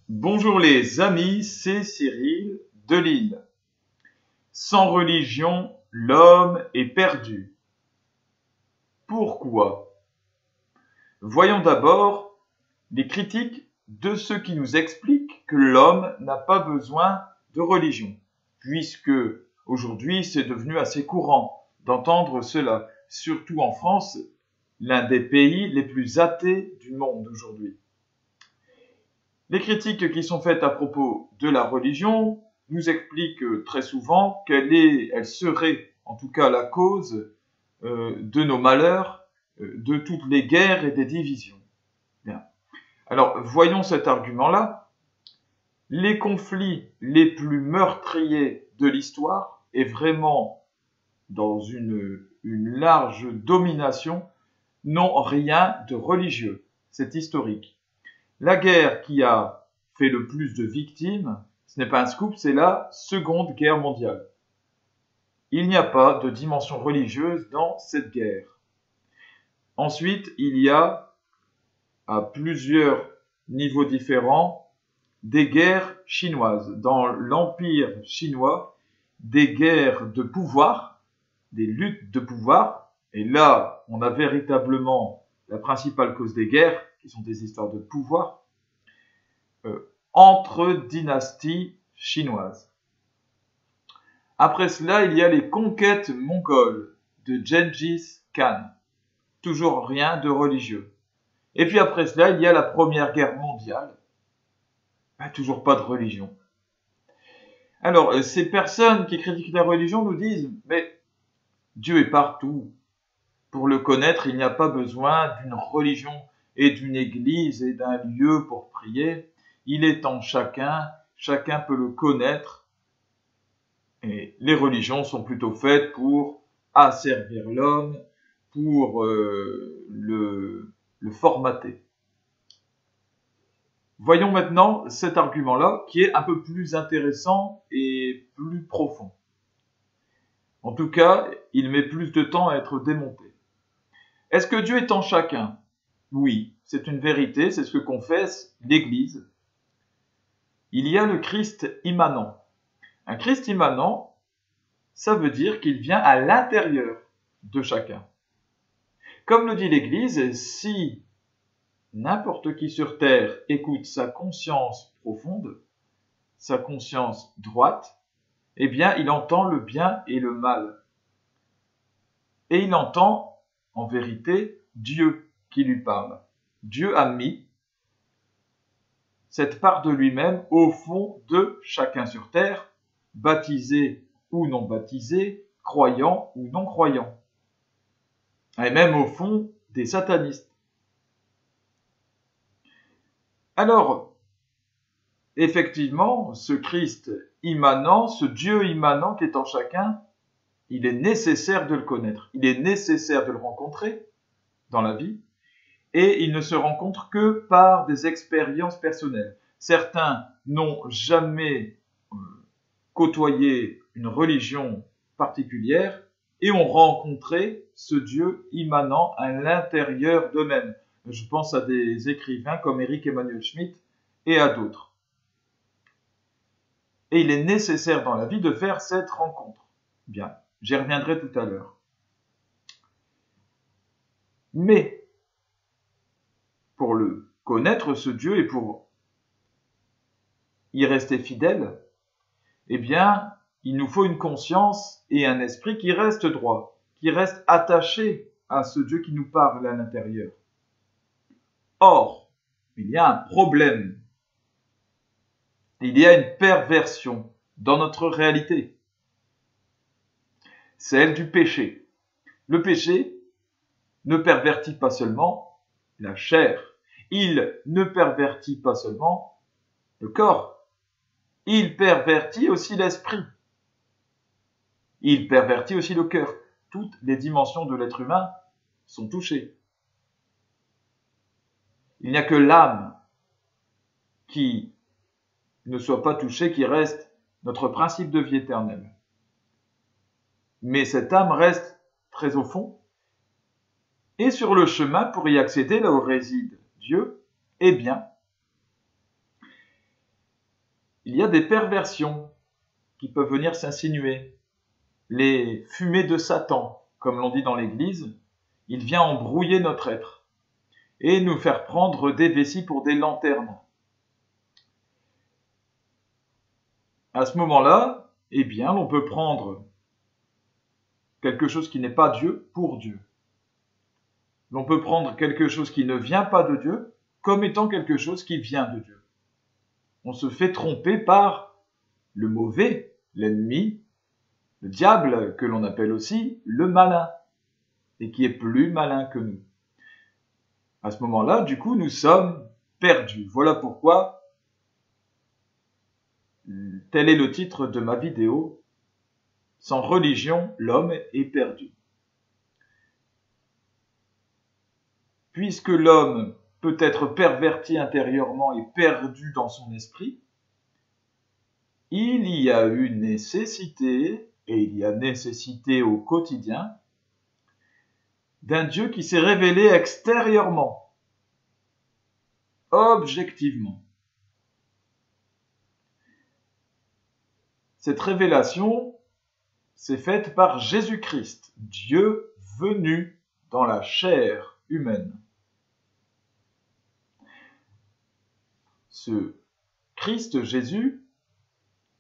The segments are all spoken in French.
Bonjour les amis, c'est Cyril de Lille. Sans religion, l'homme est perdu. Pourquoi? Voyons d'abord les critiques de ceux qui nous expliquent que l'homme n'a pas besoin de religion, puisque aujourd'hui c'est devenu assez courant d'entendre cela, surtout en France, l'un des pays les plus athées du monde aujourd'hui. Les critiques qui sont faites à propos de la religion nous expliquent très souvent qu'elle serait en tout cas la cause de nos malheurs, de toutes les guerres et des divisions. Bien. Alors, voyons cet argument-là. Les conflits les plus meurtriers de l'histoire, et vraiment dans une large domination, n'ont rien de religieux. C'est historique. La guerre qui a fait le plus de victimes, ce n'est pas un scoop, c'est la Seconde Guerre mondiale. Il n'y a pas de dimension religieuse dans cette guerre. Ensuite, il y a, à plusieurs niveaux différents, des guerres chinoises. Dans l'Empire chinois, des guerres de pouvoir, des luttes de pouvoir, et là, on a véritablement la principale cause des guerres, qui sont des histoires de pouvoir, entre dynasties chinoises. Après cela, il y a les conquêtes mongoles de Gengis Khan. Toujours rien de religieux. Et puis après cela, il y a la Première Guerre mondiale. Toujours pas de religion. Alors, ces personnes qui critiquent la religion nous disent, mais Dieu est partout. Pour le connaître, il n'y a pas besoin d'une religion et d'une église et d'un lieu pour prier. Il est en chacun, chacun peut le connaître. Et les religions sont plutôt faites pour asservir l'homme, pour le formater. Voyons maintenant cet argument-là qui est un peu plus intéressant et plus profond. En tout cas, il met plus de temps à être démonté. Est-ce que Dieu est en chacun? Oui, c'est une vérité, c'est ce que confesse l'Église. Il y a le Christ immanent. Un Christ immanent, ça veut dire qu'il vient à l'intérieur de chacun. Comme le dit l'Église, si n'importe qui sur terre écoute sa conscience profonde, sa conscience droite, eh bien, il entend le bien et le mal. Et il entend, en vérité, Dieu qui lui parle. Dieu a mis cette part de lui-même au fond de chacun sur terre, baptisé ou non baptisé, croyant ou non croyant. Et même au fond des satanistes. Alors, effectivement, ce Christ immanent, ce Dieu immanent qui est en chacun, il est nécessaire de le connaître, il est nécessaire de le rencontrer dans la vie, et il ne se rencontre que par des expériences personnelles. Certains n'ont jamais côtoyé une religion particulière et ont rencontré ce Dieu immanent à l'intérieur d'eux-mêmes. Je pense à des écrivains comme Éric Emmanuel Schmitt et à d'autres. Et il est nécessaire dans la vie de faire cette rencontre. Bien, j'y reviendrai tout à l'heure. Mais, pour le connaître, ce Dieu, et pour y rester fidèle, eh bien, il nous faut une conscience et un esprit qui restent droits, qui restent attachés à ce Dieu qui nous parle à l'intérieur. Or, il y a un problème. Il y a une perversion dans notre réalité. Celle du péché. Le péché ne pervertit pas seulement la chair. Il ne pervertit pas seulement le corps. Il pervertit aussi l'esprit. Il pervertit aussi le cœur. Toutes les dimensions de l'être humain sont touchées. Il n'y a que l'âme qui ne soit pas touchée, qui reste notre principe de vie éternelle. Mais cette âme reste très au fond. Et sur le chemin pour y accéder, là où réside Dieu, eh bien, il y a des perversions qui peuvent venir s'insinuer. Les fumées de Satan, comme l'on dit dans l'Église, il vient embrouiller notre être et nous faire prendre des vessies pour des lanternes. À ce moment-là, eh bien, l'on peut prendre quelque chose qui n'est pas Dieu pour Dieu. L'on peut prendre quelque chose qui ne vient pas de Dieu comme étant quelque chose qui vient de Dieu. On se fait tromper par le mauvais, l'ennemi, le diable, que l'on appelle aussi le malin, et qui est plus malin que nous. À ce moment-là, du coup, nous sommes perdus. Voilà pourquoi tel est le titre de ma vidéo. Sans religion, l'homme est perdu. Puisque l'homme peut être perverti intérieurement et perdu dans son esprit, il y a une nécessité, et il y a nécessité au quotidien, d'un Dieu qui s'est révélé extérieurement, objectivement. Cette révélation s'est faite par Jésus-Christ, Dieu venu dans la chair humaine. Ce Christ Jésus,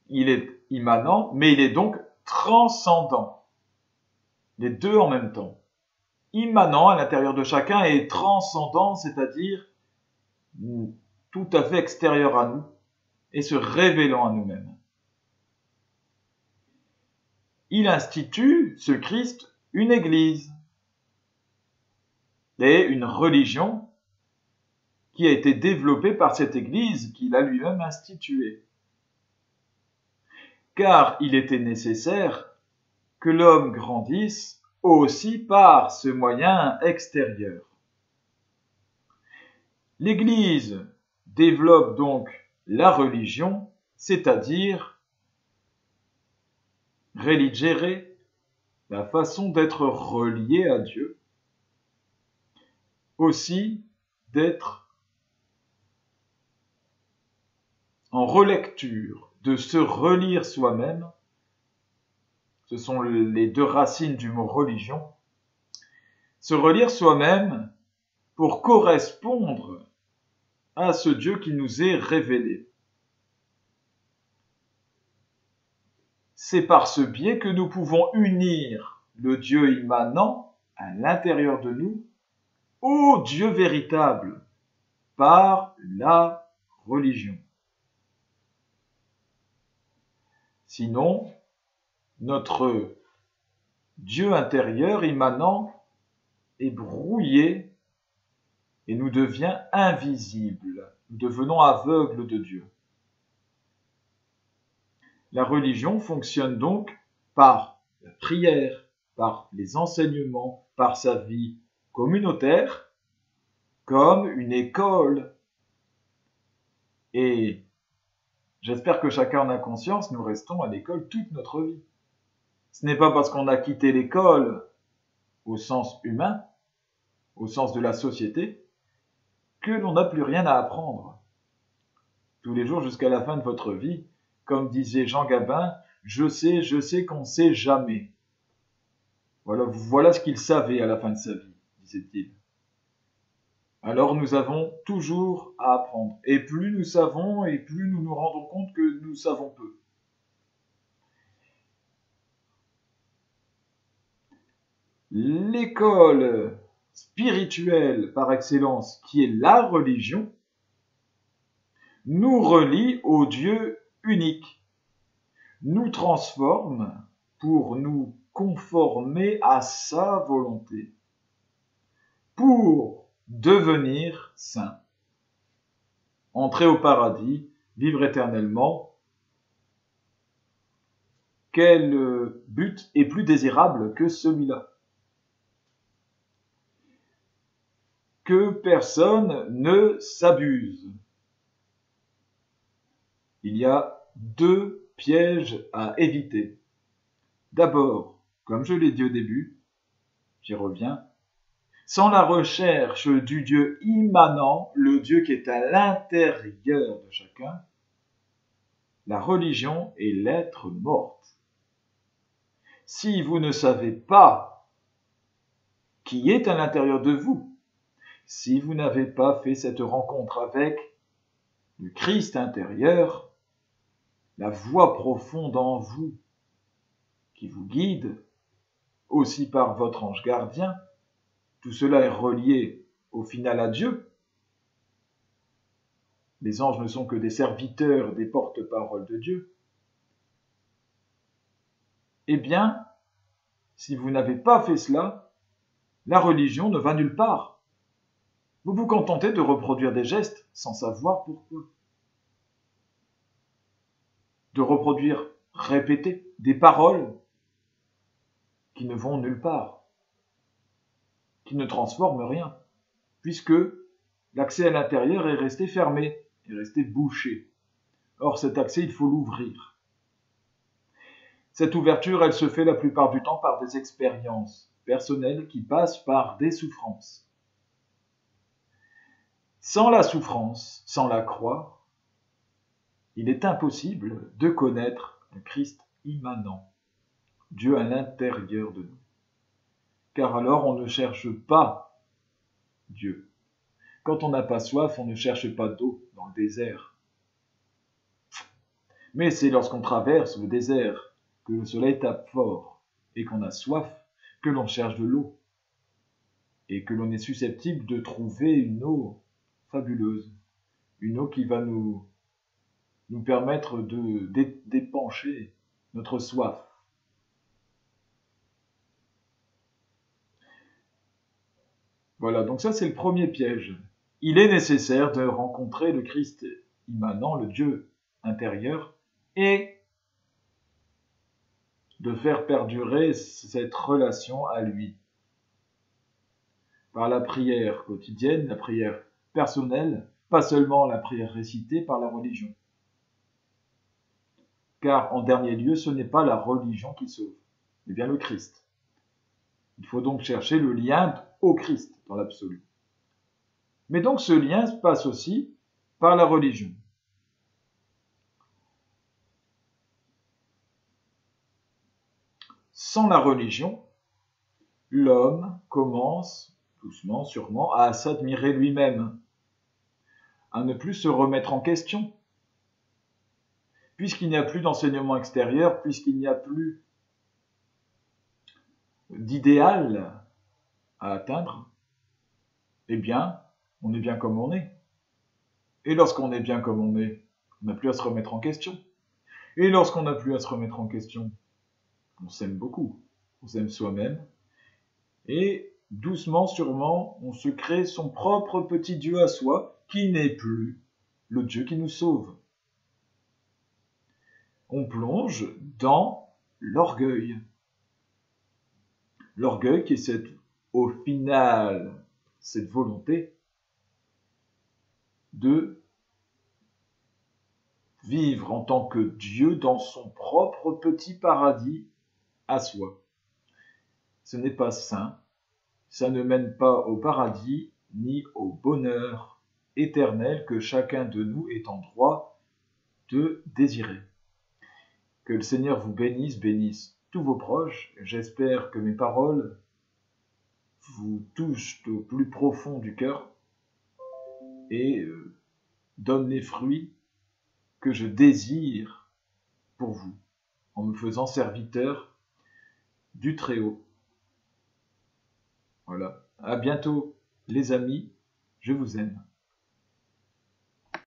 il est immanent, mais il est donc transcendant. Les deux en même temps. Immanent à l'intérieur de chacun et transcendant, c'est-à-dire tout à fait extérieur à nous et se révélant à nous-mêmes. Il institue, ce Christ, une église et une religion qui a été développée par cette église qu'il a lui-même instituée. Car il était nécessaire que l'homme grandisse aussi par ce moyen extérieur. L'Église développe donc la religion, c'est-à-dire religere, la façon d'être relié à Dieu, aussi d'être en relecture, de se relire soi-même. Ce sont les deux racines du mot religion. Se relire soi-même pour correspondre à ce Dieu qui nous est révélé. C'est par ce biais que nous pouvons unir le Dieu immanent à l'intérieur de nous au Dieu véritable par la religion. Sinon, notre Dieu intérieur immanent est brouillé et nous devient invisible. Nous devenons aveugles de Dieu. La religion fonctionne donc par la prière, par les enseignements, par sa vie communautaire, comme une école. Et j'espère que chacun en a conscience, nous restons à l'école toute notre vie. Ce n'est pas parce qu'on a quitté l'école au sens humain, au sens de la société, que l'on n'a plus rien à apprendre. Tous les jours jusqu'à la fin de votre vie, comme disait Jean Gabin, je sais qu'on ne sait jamais. Voilà ce qu'il savait à la fin de sa vie, disait-il. Alors nous avons toujours à apprendre. Et plus nous savons, et plus nous nous rendons compte que nous savons peu. L'école spirituelle par excellence, qui est la religion, nous relie au Dieu unique, nous transforme pour nous conformer à sa volonté, pour devenir saint, entrer au paradis, vivre éternellement. Quel but est plus désirable que celui-là? Que personne ne s'abuse. Il y a deux pièges à éviter. D'abord, comme je l'ai dit au début, j'y reviens, sans la recherche du Dieu immanent, le Dieu qui est à l'intérieur de chacun, la religion est lettre morte. Si vous ne savez pas qui est à l'intérieur de vous, si vous n'avez pas fait cette rencontre avec le Christ intérieur, la voix profonde en vous qui vous guide, aussi par votre ange gardien, tout cela est relié au final à Dieu. Les anges ne sont que des serviteurs, des porte-paroles de Dieu. Eh bien, si vous n'avez pas fait cela, la religion ne va nulle part. Vous vous contentez de reproduire des gestes sans savoir pourquoi. De reproduire, répéter des paroles qui ne vont nulle part, qui ne transforment rien, puisque l'accès à l'intérieur est resté fermé, est resté bouché. Or, cet accès, il faut l'ouvrir. Cette ouverture, elle se fait la plupart du temps par des expériences personnelles qui passent par des souffrances. Sans la souffrance, sans la croix, il est impossible de connaître le Christ immanent, Dieu à l'intérieur de nous. Car alors on ne cherche pas Dieu. Quand on n'a pas soif, on ne cherche pas d'eau dans le désert. Mais c'est lorsqu'on traverse le désert que le soleil tape fort et qu'on a soif que l'on cherche de l'eau et que l'on est susceptible de trouver une eau fabuleuse, une eau qui va nous permettre d'épancher notre soif. Voilà, donc ça c'est le premier piège. Il est nécessaire de rencontrer le Christ immanent, le Dieu intérieur, et de faire perdurer cette relation à lui. Par la prière quotidienne, la prière personnelle, pas seulement la prière récitée par la religion. Car en dernier lieu, ce n'est pas la religion qui sauve, mais bien le Christ. Il faut donc chercher le lien au Christ dans l'absolu. Mais donc ce lien se passe aussi par la religion. Sans la religion, l'homme commence, doucement, sûrement, à s'admirer lui-même, à ne plus se remettre en question. Puisqu'il n'y a plus d'enseignement extérieur, puisqu'il n'y a plus d'idéal à atteindre, eh bien, on est bien comme on est. Et lorsqu'on est bien comme on est, on n'a plus à se remettre en question. Et lorsqu'on n'a plus à se remettre en question, on s'aime beaucoup, on s'aime soi-même, et doucement, sûrement, on se crée son propre petit Dieu à soi, qui n'est plus le Dieu qui nous sauve. On plonge dans l'orgueil. L'orgueil qui est au final cette volonté de vivre en tant que Dieu dans son propre petit paradis à soi. Ce n'est pas sain, ça ne mène pas au paradis ni au bonheur éternel que chacun de nous est en droit de désirer. Que le Seigneur vous bénisse, bénisse tous vos proches. J'espère que mes paroles vous touchent au plus profond du cœur et donnent les fruits que je désire pour vous, en me faisant serviteur du Très-Haut. Voilà. À bientôt, les amis. Je vous aime.